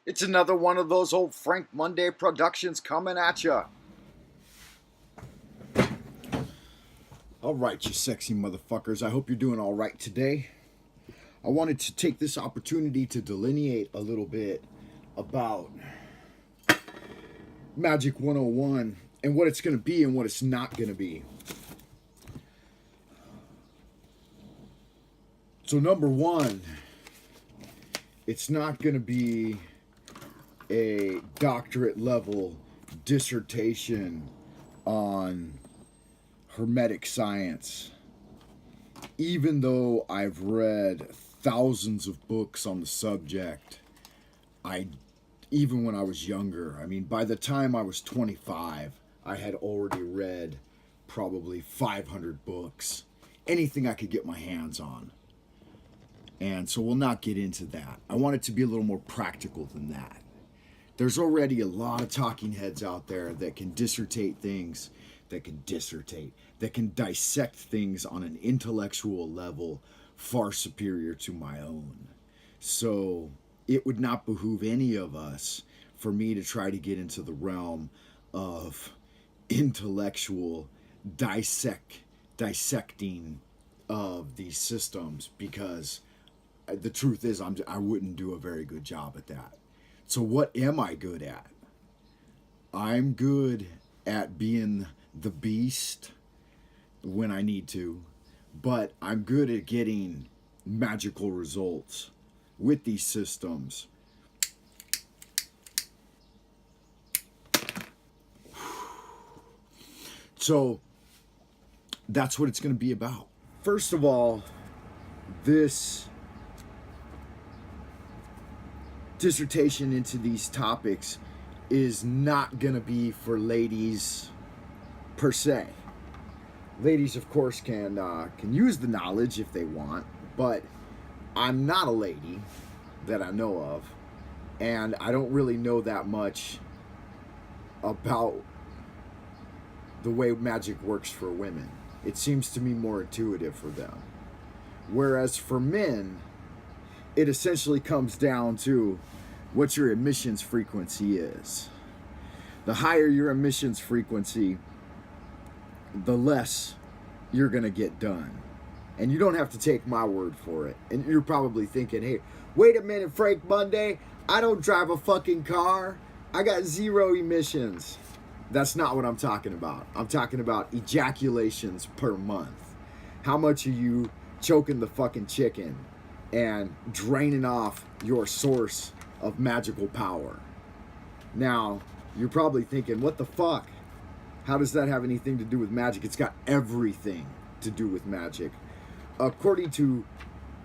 It's another one of those old Frank Monday productions coming at ya. All right, you sexy motherfuckers. I hope you're doing all right today. I wanted to take this opportunity to delineate a little bit about Magick 101 and what it's going to be and what it's not going to be. So number one, it's not going to be a doctorate level dissertation on Hermetic science. Even though I've read thousands of books on the subject, even when I was younger, by the time I was 25, I had already read probably 500 books, anything I could get my hands on. And so we'll not get into that. I want it to be a little more practical than that. There's already a lot of talking heads out there that can dissect things, that can dissect things on an intellectual level far superior to my own. So it would not behoove any of us for me to try to get into the realm of intellectual dissecting of these systems, because the truth is I wouldn't do a very good job at that. So what am I good at? I'm good at being the beast when I need to, but I'm good at getting magical results with these systems. So that's what it's going to be about. First of all, this dissertation into these topics is not going to be for ladies per se. Ladies, of course, can use the knowledge if they want, but I'm not a lady that I know of, and I don't really know that much about the way magic works for women. It seems to me more intuitive for them. Whereas for men, it essentially comes down to what your emissions frequency is. The higher your emissions frequency, the less you're going to get done. And you don't have to take my word for it. And you're probably thinking, hey, wait a minute, Frank Monday, I don't drive a fucking car. I got zero emissions. That's not what I'm talking about. I'm talking about ejaculations per month. How much are you choking the fucking chicken and draining off your source of magical power? Now, you're probably thinking, what the fuck? How does that have anything to do with magic? It's got everything to do with magic. According to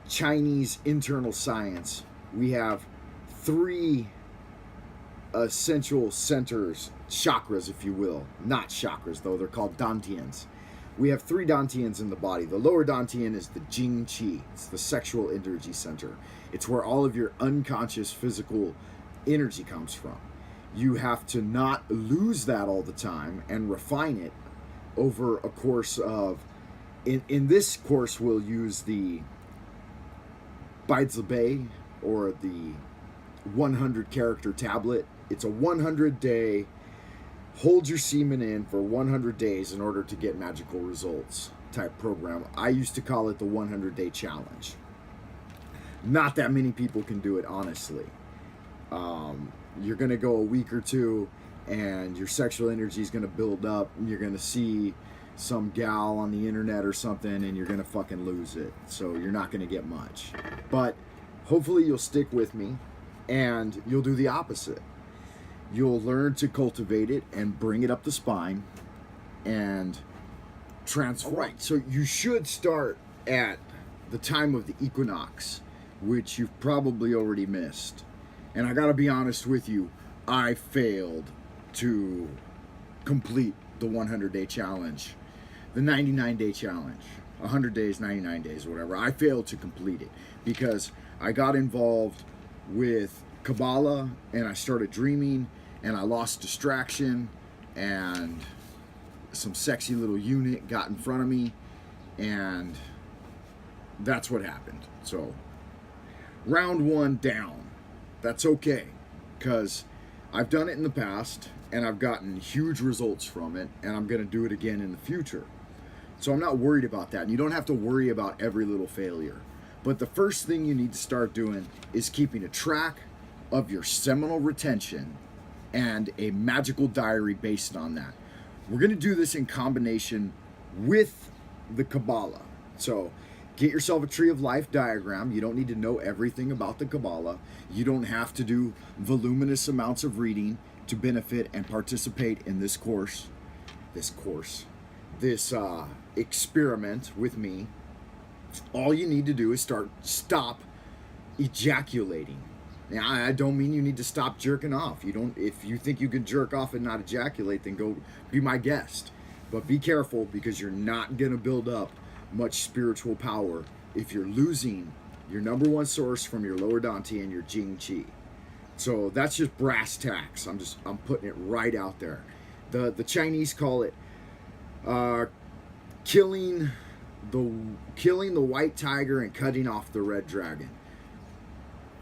Chinese internal science, we have three essential centers, chakras, if you will. Not chakras, though. They're called dantians. We have three dantians in the body. The lower dantian is the Jing Qi. It's the sexual energy center. It's where all of your unconscious physical energy comes from. You have to not lose that all the time and refine it over a course of, in this course we'll use the Baizi, or the 100 character tablet. It's a 100-day, hold your semen in for 100 days in order to get magical results type program. I used to call it the 100-day challenge. Not that many people can do it, honestly. You're going to go a week or two and your sexual energy is going to build up, and you're going to see some gal on the internet or something and you're going to fucking lose it. So you're not going to get much. But hopefully you'll stick with me and you'll do the opposite. You'll learn to cultivate it and bring it up the spine and transform. Right, so you should start at the time of the equinox, which you've probably already missed. And I gotta be honest with you, I failed to complete the 100-day challenge, the 99-day challenge, 100 days, 99 days, whatever. I failed to complete it because I got involved with Kabbalah and I started dreaming and I lost distraction and some sexy little unit got in front of me and that's what happened. So round one down. That's okay. because I've done it in the past and I've gotten huge results from it, and I'm going to do it again in the future. So I'm not worried about that. And you don't have to worry about every little failure. But the first thing you need to start doing is keeping a track of your seminal retention and a magical diary based on that. We're going to do this in combination with the Kabbalah. So get yourself a tree of life diagram. You don't need to know everything about the Kabbalah. You don't have to do voluminous amounts of reading to benefit and participate in this experiment with me. All you need to do is stop ejaculating. Now, I don't mean you need to stop jerking off. If you think you can jerk off and not ejaculate, then go be my guest. But be careful, because you're not going to build up much spiritual power if you're losing your number one source from your lower Dante and your Jing Chi. So that's just brass tacks. I'm putting it right out there. The Chinese call it killing the white tiger and cutting off the red dragon.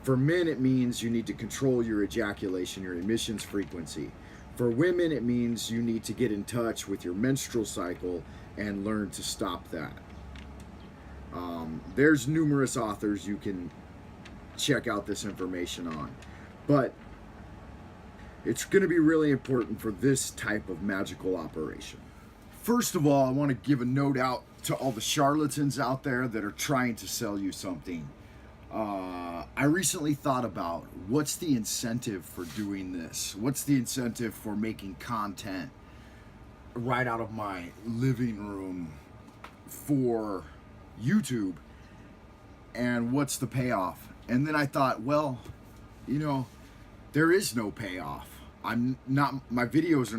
For men, it means you need to control your ejaculation, your emissions frequency. For women, it means you need to get in touch with your menstrual cycle and learn to stop that. There's numerous authors you can check out this information on. But it's going to be really important for this type of magical operation. First of all, I want to give a note out to all the charlatans out there that are trying to sell you something. I recently thought about, what's the incentive for doing this? What's the incentive for making content right out of my living room for YouTube? And what's the payoff? And then I thought, well, there is no payoff. My videos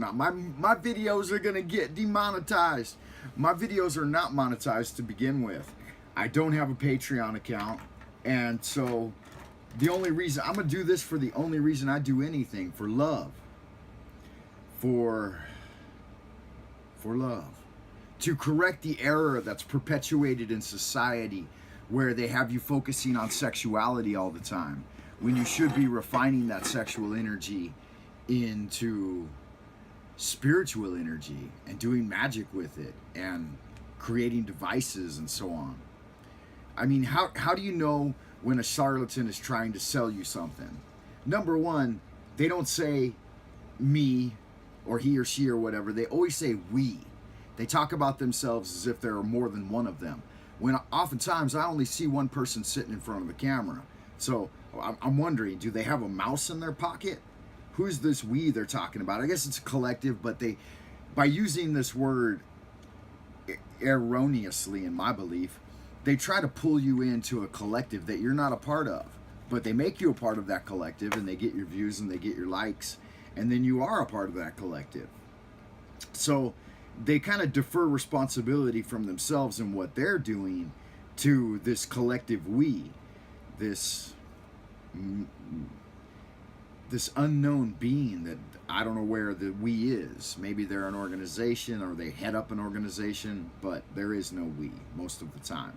are gonna get demonetized. My videos are not monetized to begin with. I don't have a Patreon account. And so the only reason I'm gonna do this, for the only reason I do anything, for love. For love. To correct the error that's perpetuated in society, where they have you focusing on sexuality all the time, when you should be refining that sexual energy into spiritual energy and doing magic with it and creating devices and so on. I mean, how do you know when a charlatan is trying to sell you something? Number one, they don't say me or he or she or whatever. They always say we. They talk about themselves as if there are more than one of them, when oftentimes I only see one person sitting in front of the camera. So I'm wondering, do they have a mouse in their pocket? Who's this we they're talking about? I guess it's a collective, but by using this word erroneously, in my belief, they try to pull you into a collective that you're not a part of. But they make you a part of that collective, and they get your views and they get your likes, and then you are a part of that collective. So they kind of defer responsibility from themselves and what they're doing to this collective we, this unknown being that I don't know where the we is. Maybe they're an organization or they head up an organization, but there is no we most of the time.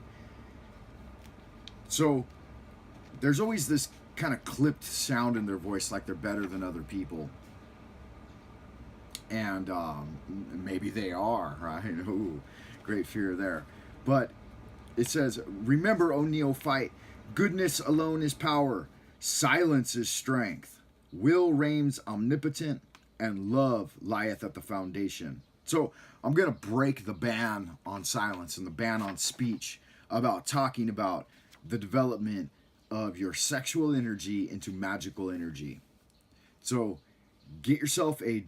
So there's always this kind of clipped sound in their voice, like they're better than other people. And maybe they are, right? Ooh, great fear there. But it says, remember, O neophyte, goodness alone is power, silence is strength, will reigns omnipotent, and love lieth at the foundation. So I'm going to break the ban on silence and the ban on speech about talking about the development of your sexual energy into magical energy. So get yourself a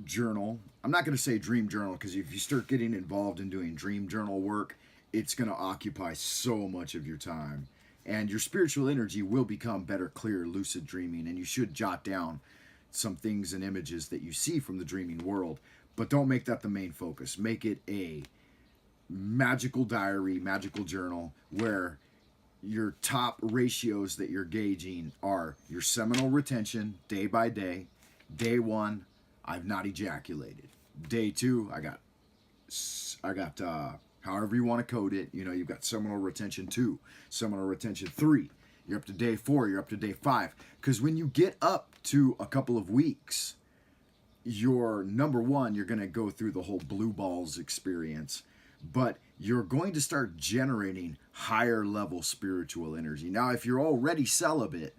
journal. I'm not going to say dream journal, because if you start getting involved in doing dream journal work, it's going to occupy so much of your time, and your spiritual energy will become better, clear, lucid dreaming. And you should jot down some things and images that you see from the dreaming world, but don't make that the main focus. Make it a magical diary, magical journal, where your top ratios that you're gauging are your seminal retention day by day. Day 1, I've not ejaculated. Day 2, I got however you want to code it. You've got seminal retention 2, seminal retention 3. You're up to day 4, you're up to day 5. Because when you get up to a couple of weeks, you're, number one, you're going to go through the whole blue balls experience, but you're going to start generating higher level spiritual energy. Now, if you're already celibate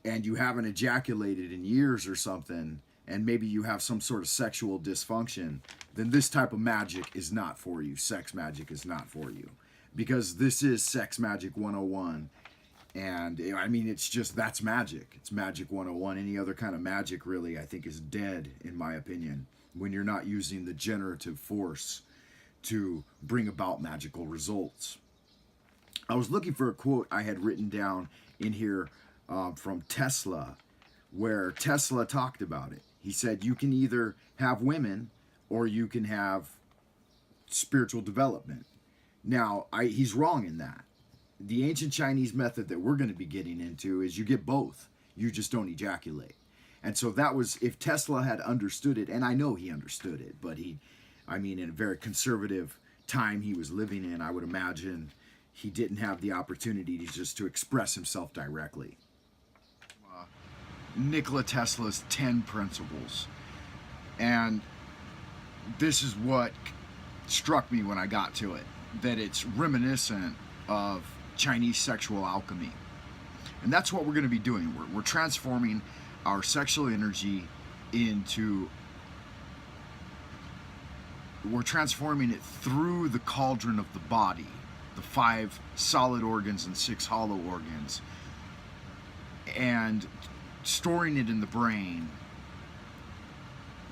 and you haven't ejaculated in years or something, and maybe you have some sort of sexual dysfunction, then this type of magic is not for you. Sex magic is not for you. Because this is Sex Magic 101. And I mean, it's just, that's magic. It's Magic 101. Any other kind of magic, really, I think is dead, in my opinion, when you're not using the generative force to bring about magical results. I was looking for a quote I had written down in here from Tesla, where Tesla talked about it. He said, you can either have women or you can have spiritual development. Now, he's wrong in that. The ancient Chinese method that we're going to be getting into is you get both. You just don't ejaculate. And so that was, if Tesla had understood it, and I know he understood it, but in a very conservative time he was living in, I would imagine he didn't have the opportunity to express himself directly. Nikola Tesla's 10 principles. And this is what struck me when I got to it, that it's reminiscent of Chinese sexual alchemy. And that's what we're going to be doing. We're transforming our sexual energy we're transforming it through the cauldron of the body, the 5 solid organs and 6 hollow organs, and storing it in the brain.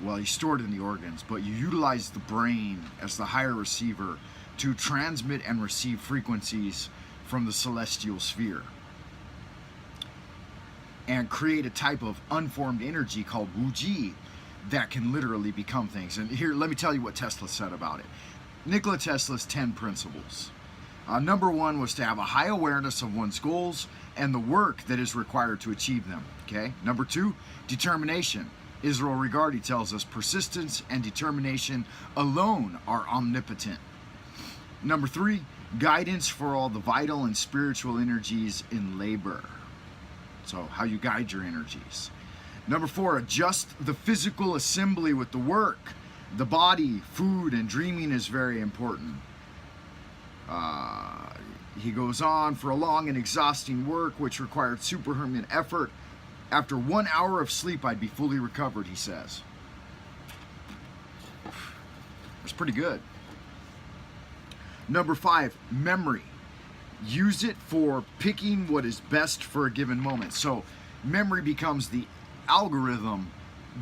Well, you store it in the organs, but you utilize the brain as the higher receiver to transmit and receive frequencies from the celestial sphere and create a type of unformed energy called Wuji that can literally become things. And here, let me tell you what Tesla said about it. Nikola Tesla's 10 principles. Number 1 was to have a high awareness of one's goals and the work that is required to achieve them. Okay. Number 2, determination. Israel Regardie tells us persistence and determination alone are omnipotent. Number 3, guidance for all the vital and spiritual energies in labor. So how you guide your energies. Number 4, adjust the physical assembly with the work. The body, food, and dreaming is very important. He goes on, for a long and exhausting work which required superhuman effort. After 1 hour of sleep, I'd be fully recovered, he says. That's pretty good. Number 5, memory. Use it for picking what is best for a given moment. So memory becomes the algorithm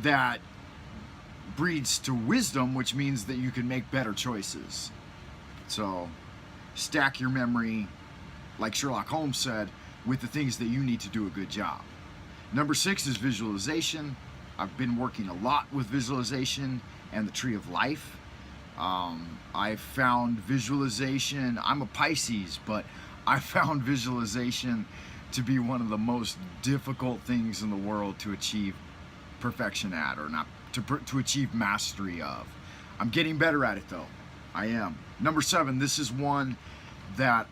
that breeds to wisdom, which means that you can make better choices. So stack your memory, like Sherlock Holmes said, with the things that you need to do a good job. Number 6 is visualization. I've been working a lot with visualization and the tree of life. I found visualization, I'm a Pisces, but I found visualization to be one of the most difficult things in the world to achieve perfection at, or not to achieve mastery of. I'm getting better at it though. I am. Number 7, this is one that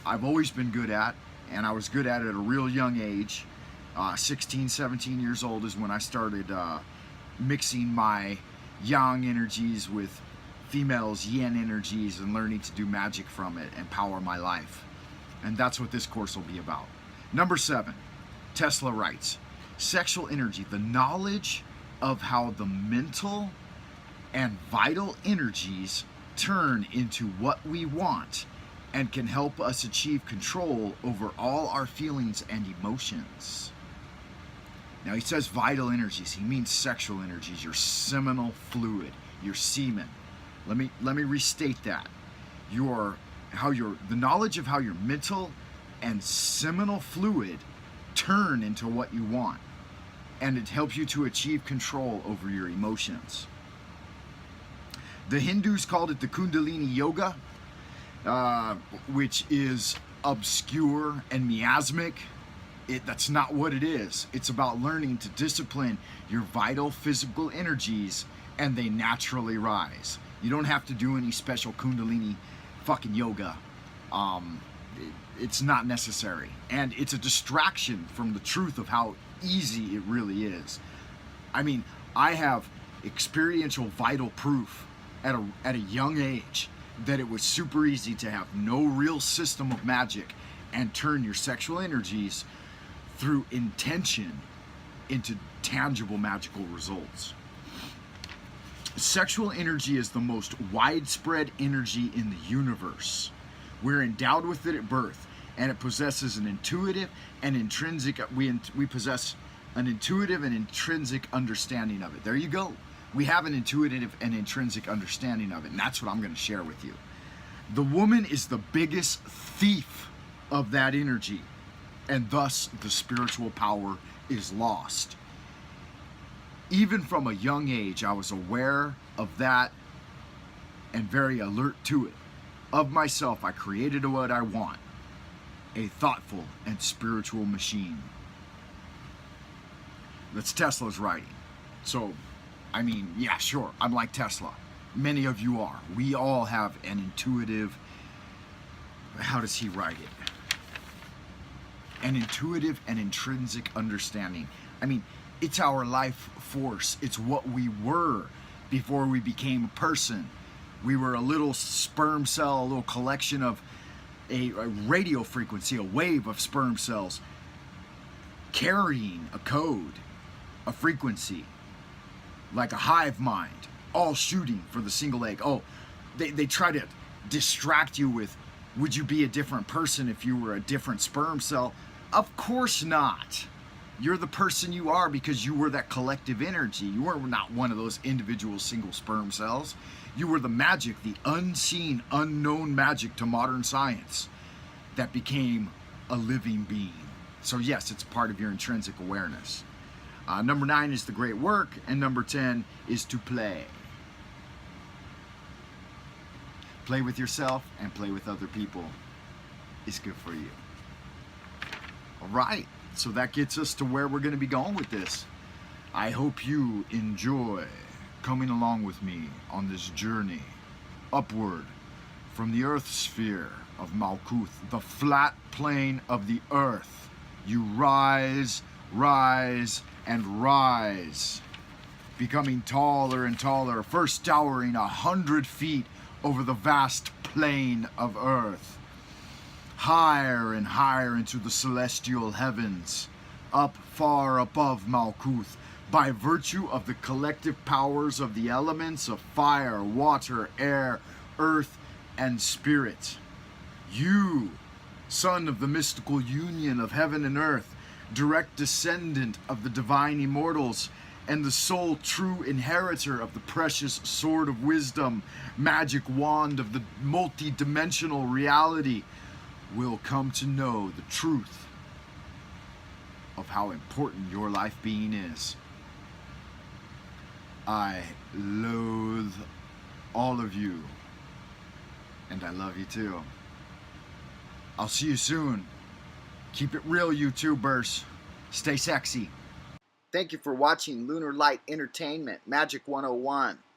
I've always been good at, and I was good at it at a real young age. 16, 17 years old is when I started mixing my yang energies with females' yin energies and learning to do magic from it and power my life. And that's what this course will be about. Number 7, Tesla writes, sexual energy, the knowledge of how the mental and vital energies turn into what we want and can help us achieve control over all our feelings and emotions. Now he says vital energies, he means sexual energies, your seminal fluid, your semen. Let me restate that. The knowledge of how your mental and seminal fluid turn into what you want, and it helps you to achieve control over your emotions. The Hindus called it the Kundalini Yoga, which is obscure and miasmic. That's not what it is. It's about learning to discipline your vital physical energies, and they naturally rise. You don't have to do any special Kundalini fucking yoga. it's not necessary, and it's a distraction from the truth of how easy it really is. I mean, I have experiential vital proof at a young age that it was super easy to have no real system of magic and turn your sexual energies through intention into tangible magical results. Sexual energy is the most widespread energy in the universe. We're endowed with it at birth, and it possesses an intuitive and intrinsic, we possess an intuitive and intrinsic understanding of it. There you go. We have an intuitive and intrinsic understanding of it, and that's what I'm going to share with you. The woman is the biggest thief of that energy, and thus the spiritual power is lost. Even from a young age, I was aware of that and very alert to it. Of myself, I created what I want, a thoughtful and spiritual machine. That's Tesla's writing. So, I mean, yeah, sure, I'm like Tesla. Many of you are. We all have an intuitive, how does he write it? An intuitive and intrinsic understanding. I mean, it's our life force. It's what we were before we became a person. We were a little sperm cell, a little collection of a radio frequency, a wave of sperm cells carrying a code, a frequency, like a hive mind, all shooting for the single egg. Oh, they try to distract you with, would you be a different person if you were a different sperm cell? Of course not. You're the person you are because you were that collective energy. You were not one of those individual single sperm cells. You were the magic, the unseen, unknown magic to modern science that became a living being. So yes, it's part of your intrinsic awareness. Number 9 is the great work, and number 10 is to play. Play with yourself and play with other people is good for you. All right, so that gets us to where we're going to be going with this. I hope you enjoy coming along with me on this journey upward from the earth sphere of Malkuth, the flat plane of the earth. You rise, rise, and rise, becoming taller and taller, first towering 100 feet over the vast plain of earth, higher and higher into the celestial heavens, up far above Malkuth, by virtue of the collective powers of the elements of fire, water, air, earth, and spirit. You, son of the mystical union of heaven and earth, direct descendant of the divine immortals, and the sole true inheritor of the precious sword of wisdom, magic wand of the multi-dimensional reality, will come to know the truth of how important your life being is. I loathe all of you, and I love you too. I'll see you soon. Keep it real, YouTubers. Stay sexy. Thank you for watching Lunar Light Entertainment, Magic 101.